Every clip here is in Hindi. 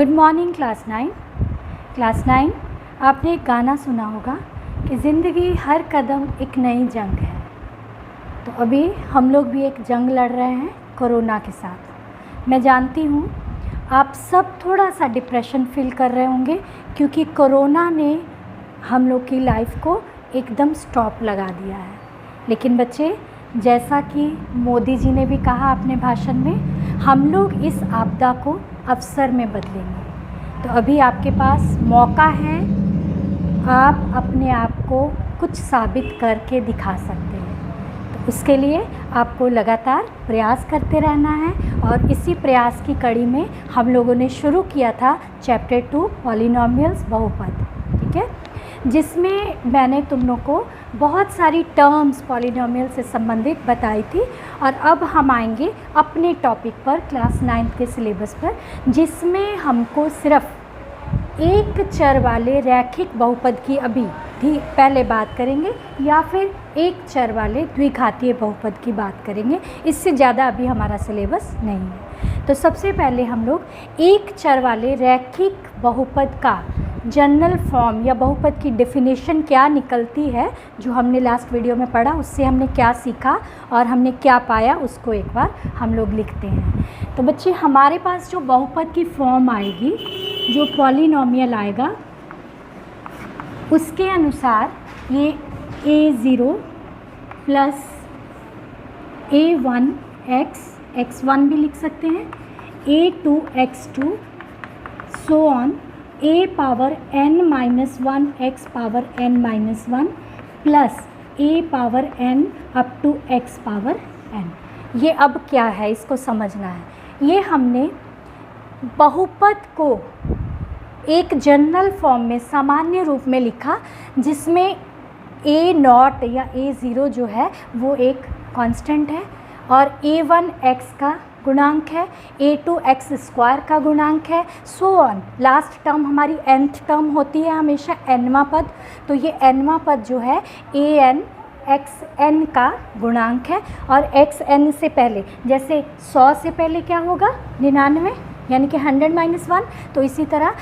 गुड मॉर्निंग क्लास 9 आपने एक गाना सुना होगा कि ज़िंदगी हर कदम एक नई जंग है। तो अभी हम लोग भी एक जंग लड़ रहे हैं कोरोना के साथ। मैं जानती हूँ आप सब थोड़ा सा डिप्रेशन फील कर रहे होंगे क्योंकि कोरोना ने हम लोग की लाइफ को एकदम स्टॉप लगा दिया है। लेकिन बच्चे, जैसा कि मोदी जी ने भी कहा अपने भाषण में, हम लोग इस आपदा को अवसर में बदलेंगे। तो अभी आपके पास मौका है, आप अपने आप को कुछ साबित करके दिखा सकते हैं। तो उसके लिए आपको लगातार प्रयास करते रहना है। और इसी प्रयास की कड़ी में हम लोगों ने शुरू किया था चैप्टर 2 पॉलिनोमियल्स, बहुपद, ठीक है, जिसमें मैंने तुम लोग को बहुत सारी टर्म्स पॉलिनोमियल से संबंधित बताई थी। और अब हम आएंगे अपने टॉपिक पर, क्लास 9 के सिलेबस पर, जिसमें हमको सिर्फ एक चर वाले रैखिक बहुपद की अभी भी पहले बात करेंगे या फिर एक चर वाले द्विघातीय बहुपद की बात करेंगे। इससे ज़्यादा अभी हमारा सिलेबस नहीं है। तो सबसे पहले हम लोग एक चर वाले रैखिक बहुपद का जनरल फॉर्म या बहुपद की डेफिनेशन क्या निकलती है, जो हमने लास्ट वीडियो में पढ़ा, उससे हमने क्या सीखा और हमने क्या पाया, उसको एक बार हम लोग लिखते हैं। तो बच्चे, हमारे पास जो बहुपद की फॉर्म आएगी, जो पॉलिनोमियल आएगा, उसके अनुसार ये a0 प्लस a1 x1 भी लिख सकते हैं, a2 x2 so on a power n minus 1 x power n minus 1 plus a power n up to x power n। ये अब क्या है, इसको समझना है। ये हमने बहुपद को एक जनरल फॉर्म में, सामान्य रूप में लिखा, जिसमें a0 या a0 जो है वो एक कांस्टेंट है और a1 x का गुणांक है, a2 x स्क्वायर का गुणांक है, सो ऑन। लास्ट टर्म हमारी nth टर्म होती है हमेशा nवां पद। तो ये nवां पद जो है an xn का गुणांक है। और xn से पहले, जैसे 100 से पहले क्या होगा, 99, यानी कि 100 माइनस 1। तो इसी तरह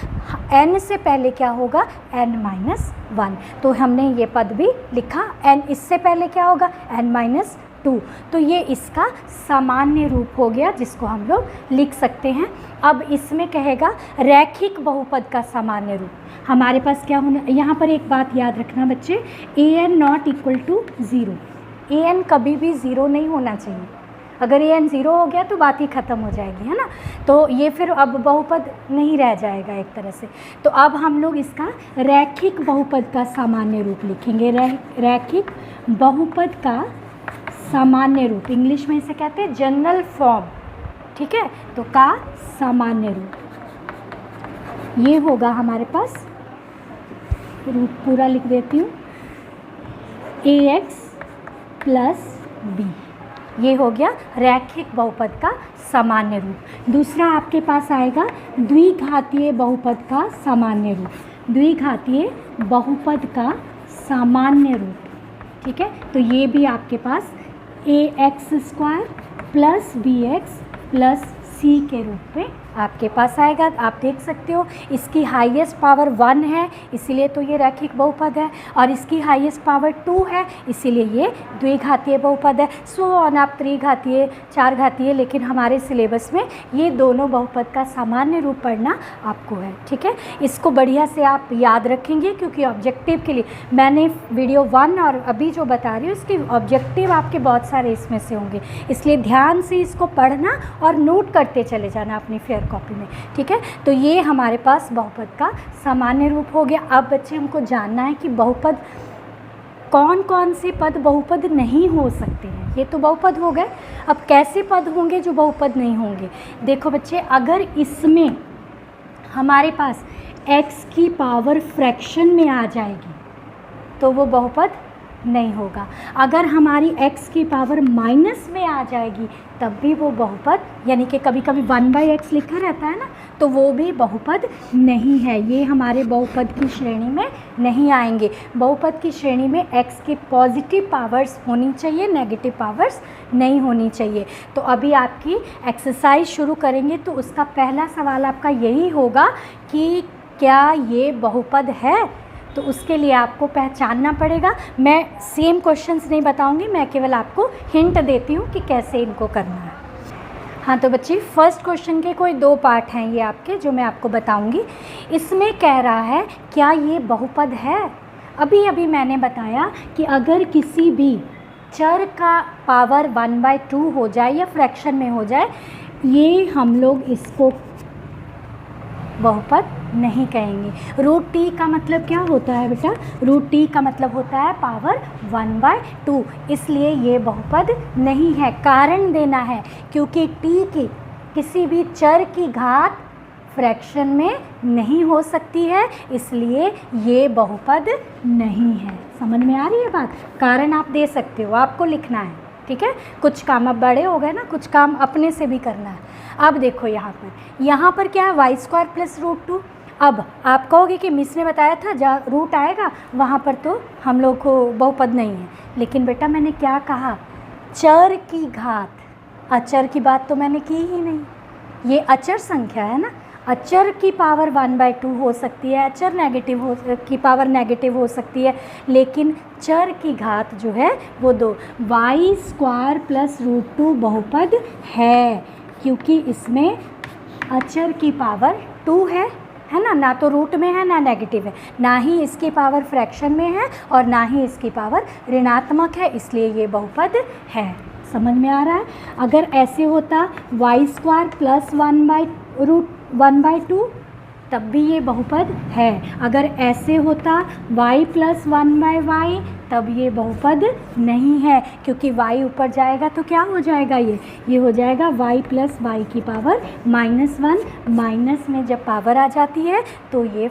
n से पहले क्या होगा, n माइनस 1। तो हमने ये पद भी लिखा। n इससे पहले क्या होगा, n माइनस 2। तो ये इसका सामान्य रूप हो गया, जिसको हम लोग लिख सकते हैं। अब इसमें कहेगा रैखिक बहुपद का सामान्य रूप हमारे पास क्या होना। यहाँ पर एक बात याद रखना बच्चे, an not equal to 0। an कभी भी 0 नहीं होना चाहिए। अगर an 0 हो गया तो बात ही ख़त्म हो जाएगी, है ना। तो ये फिर अब बहुपद नहीं रह जाएगा एक तरह से। तो अब हम लोग इसका रैखिक बहुपद का सामान्य रूप लिखेंगे। रैखिक बहुपद का सामान्य रूप, इंग्लिश में इसे कहते हैं जनरल फॉर्म, ठीक है। तो का सामान्य रूप ये होगा हमारे पास, रूप पूरा लिख देती हूँ, ax प्लस b। ये हो गया रैखिक बहुपद का सामान्य रूप। दूसरा आपके पास आएगा द्विघातीय बहुपद का सामान्य रूप। द्विघातीय बहुपद का सामान्य रूप, ठीक है। तो ये भी आपके पास ax square plus bx plus c के रूप में आपके पास आएगा। आप देख सकते हो इसकी हाईएस्ट पावर 1 है, इसीलिए तो ये रैखिक बहुपद है, और इसकी हाईएस्ट पावर 2 है, इसीलिए ये द्विघातीय बहुपद है। सो ऑन, आप त्रिघातीय, चार घातीय, लेकिन हमारे सिलेबस में ये दोनों बहुपद का सामान्य रूप पढ़ना आपको है, ठीक है। इसको बढ़िया से आप याद रखेंगे, क्योंकि ऑब्जेक्टिव के लिए मैंने वीडियो 1 और अभी जो बता रही हूँ, इसके ऑब्जेक्टिव आपके बहुत सारे इसमें से होंगे, इसलिए ध्यान से इसको पढ़ना और नोट करते चले जाना अपनी फेयर कॉपी में, ठीक है। तो ये हमारे पास बहुपद का सामान्य रूप हो गया। अब बच्चे, हमको जानना है कि बहुपद, कौन कौन से पद बहुपद नहीं हो सकते हैं। ये तो बहुपद हो गए, अब कैसे पद होंगे जो बहुपद नहीं होंगे। देखो बच्चे, अगर इसमें हमारे पास x की पावर फ्रैक्शन में आ जाएगी तो वो बहुपद नहीं होगा। अगर हमारी x की पावर माइनस में आ जाएगी तब भी वो बहुपद, यानी कि कभी कभी 1/x लिखा रहता है ना, तो वो भी बहुपद नहीं है। ये हमारे बहुपद की श्रेणी में नहीं आएंगे। बहुपद की श्रेणी में x की पॉजिटिव पावर्स होनी चाहिए, नेगेटिव पावर्स नहीं होनी चाहिए। तो अभी आपकी एक्सरसाइज शुरू करेंगे तो उसका पहला सवाल आपका यही होगा कि क्या ये बहुपद है। तो उसके लिए आपको पहचानना पड़ेगा। मैं सेम क्वेश्चंस नहीं बताऊंगी, मैं केवल आपको हिंट देती हूँ कि कैसे इनको करना है। हाँ तो बच्चे, फर्स्ट क्वेश्चन के कोई 2 पार्ट हैं ये आपके, जो मैं आपको बताऊंगी। इसमें कह रहा है क्या ये बहुपद है। अभी अभी मैंने बताया कि अगर किसी भी चर का पावर 1/2 हो जाए या फ्रैक्शन में हो जाए, ये हम लोग इसको बहुपद नहीं कहेंगे। रूट टी का मतलब क्या होता है बेटा? रूट टी का मतलब होता है पावर 1/2, इसलिए ये बहुपद नहीं है। कारण देना है, क्योंकि टी की किसी भी चर की घात फ्रैक्शन में नहीं हो सकती है, इसलिए ये बहुपद नहीं है। समझ में आ रही है बात? कारण आप दे सकते हो, आपको लिखना है, ठीक है। कुछ काम अब बड़े हो गए ना, कुछ काम अपने से भी करना है। अब देखो यहाँ पर क्या है? y² + √2। अब आप कहोगे कि मिस ने बताया था जहाँ रूट आएगा वहाँ पर तो हम लोग को बहुपद नहीं है। लेकिन बेटा मैंने क्या कहा? चर की घात। अचर की बात तो मैंने की ही नहीं, ये अचर संख्या है ना। अचर की पावर 1/2 हो सकती है, अचर की पावर नेगेटिव हो सकती है, लेकिन चर की घात जो है वो 2। y² + √2 बहुपद है, क्योंकि इसमें अचर की पावर 2 है ना। ना तो रूट में है ना नेगेटिव है, ना ही इसकी पावर फ्रैक्शन में है और ना ही इसकी पावर ऋणात्मक है, इसलिए ये बहुपद है। समझ में आ रहा है? अगर ऐसे होता y² + 1/2 तब भी ये बहुपद है। अगर ऐसे होता y + 1/y तब ये बहुपद नहीं है, क्योंकि y ऊपर जाएगा तो क्या हो जाएगा? ये हो जाएगा y + y की पावर -1। माइनस में जब पावर आ जाती है तो ये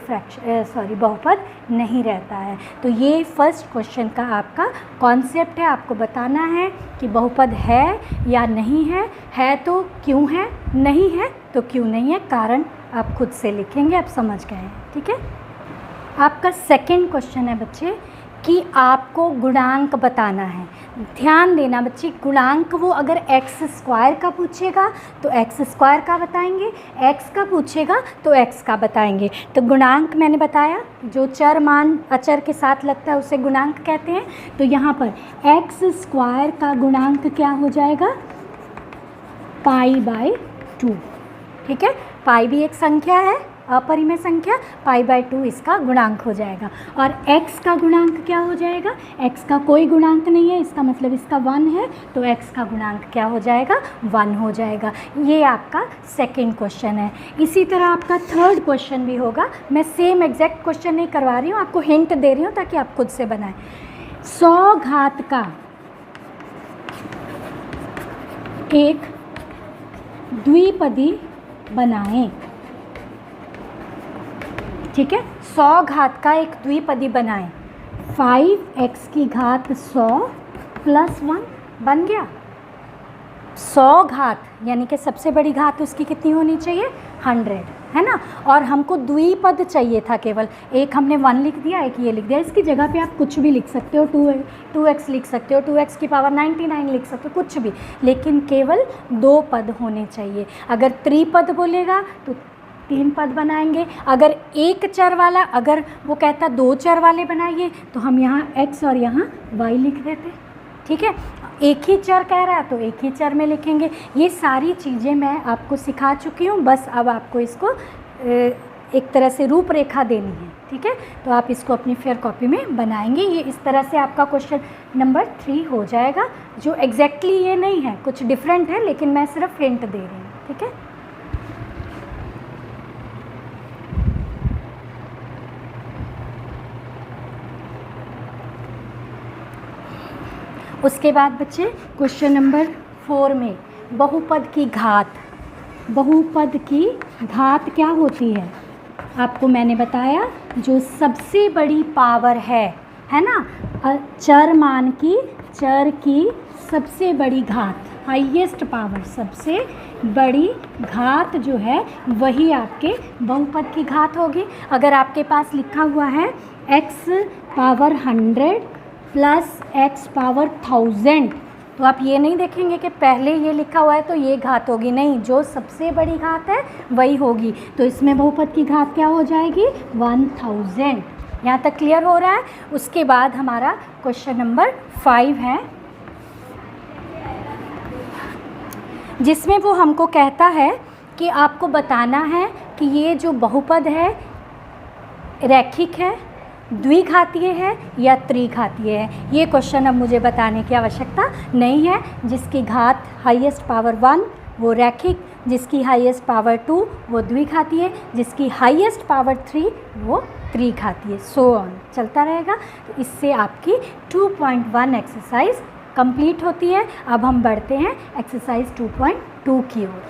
बहुपद नहीं रहता है। तो ये फर्स्ट क्वेश्चन का आपका कॉन्सेप्ट है। आपको बताना है कि बहुपद है या नहीं है तो क्यों है, नहीं है तो क्यों नहीं है। कारण आप खुद से लिखेंगे, आप समझ गए हैं, ठीक है। आपका सेकंड क्वेश्चन है बच्चे कि आपको गुणांक बताना है। ध्यान देना बच्चे, गुणांक वो अगर x² का पूछेगा तो x² का बताएंगे, x का पूछेगा तो x का बताएंगे। तो गुणांक मैंने बताया, जो चर मान अचर के साथ लगता है उसे गुणांक कहते हैं। तो यहाँ पर x² का गुणांक क्या हो जाएगा? π/2, ठीक है। पाई भी एक संख्या है, अपरिमेय संख्या, π/2 इसका गुणांक हो जाएगा। और x का गुणांक क्या हो जाएगा? x का कोई गुणांक नहीं है, इसका मतलब इसका 1 है, तो x का गुणांक क्या हो जाएगा? 1 हो जाएगा। ये आपका सेकंड क्वेश्चन है। इसी तरह आपका थर्ड क्वेश्चन भी होगा। मैं सेम एग्जैक्ट क्वेश्चन नहीं करवा रही हूँ, आपको हिंट दे रही हूँ ताकि आप खुद से बनाएं। 100 घात का एक द्विपदी बनाएं, ठीक है। 100 घात का एक द्विपदी बनाएं। 5x की घात 100 + 1 बन गया। 100 घात यानी कि सबसे बड़ी घात उसकी कितनी होनी चाहिए? 100, है ना। और हमको द्विपद चाहिए था केवल। एक हमने 1 लिख दिया, एक ये लिख दिया। इसकी जगह पे आप कुछ भी लिख सकते हो, 2x लिख सकते हो, 2x की पावर 99 लिख सकते हो, कुछ भी, लेकिन केवल 2 पद होने चाहिए। अगर त्रिपद बोलेगा तो 3 पद बनाएंगे। अगर एक चर वाला, अगर वो कहता 2 चर वाले बनाइए तो हम यहाँ x और यहाँ y लिख देते, ठीक है। एक ही चर कह रहा है तो एक ही चर में लिखेंगे। ये सारी चीज़ें मैं आपको सिखा चुकी हूँ, बस अब आपको इसको एक तरह से रूपरेखा देनी है, ठीक है। तो आप इसको अपनी फेयर कॉपी में बनाएंगे। ये इस तरह से आपका क्वेश्चन नंबर 3 हो जाएगा, जो एग्जैक्टली ये नहीं है, कुछ डिफरेंट है, लेकिन मैं सिर्फ हिंट दे रही हूँ, ठीक है। उसके बाद बच्चे क्वेश्चन नंबर 4 में बहुपद की घात। बहुपद की घात क्या होती है? आपको मैंने बताया, जो सबसे बड़ी पावर है है ना। चर मान की, चर की सबसे बड़ी घात, हाईएस्ट पावर, सबसे बड़ी घात जो है वही आपके बहुपद की घात होगी। अगर आपके पास लिखा हुआ है x power 100 plus x power 1000, तो आप ये नहीं देखेंगे कि पहले ये लिखा हुआ है तो ये घात होगी, नहीं, जो सबसे बड़ी घात है वही होगी। तो इसमें बहुपद की घात क्या हो जाएगी, 1000। यहाँ तक क्लियर हो रहा है। उसके बाद हमारा क्वेश्चन नंबर 5 है, जिसमें वो हमको कहता है कि आपको बताना है कि ये जो बहुपद है रैखिक है, द्विघातीय है या त्रिघातीय है। ये क्वेश्चन अब मुझे बताने की आवश्यकता नहीं है। जिसकी घात हाईएस्ट पावर 1 वो रैखिक, जिसकी हाईएस्ट पावर 2 वो द्विघातीय, जिसकी हाईएस्ट पावर 3 वो त्रिघातीय, सो ऑन चलता रहेगा। तो इससे आपकी 2.1 एक्सरसाइज कंप्लीट होती है। अब हम बढ़ते हैं एक्सरसाइज 2.2 की ओर।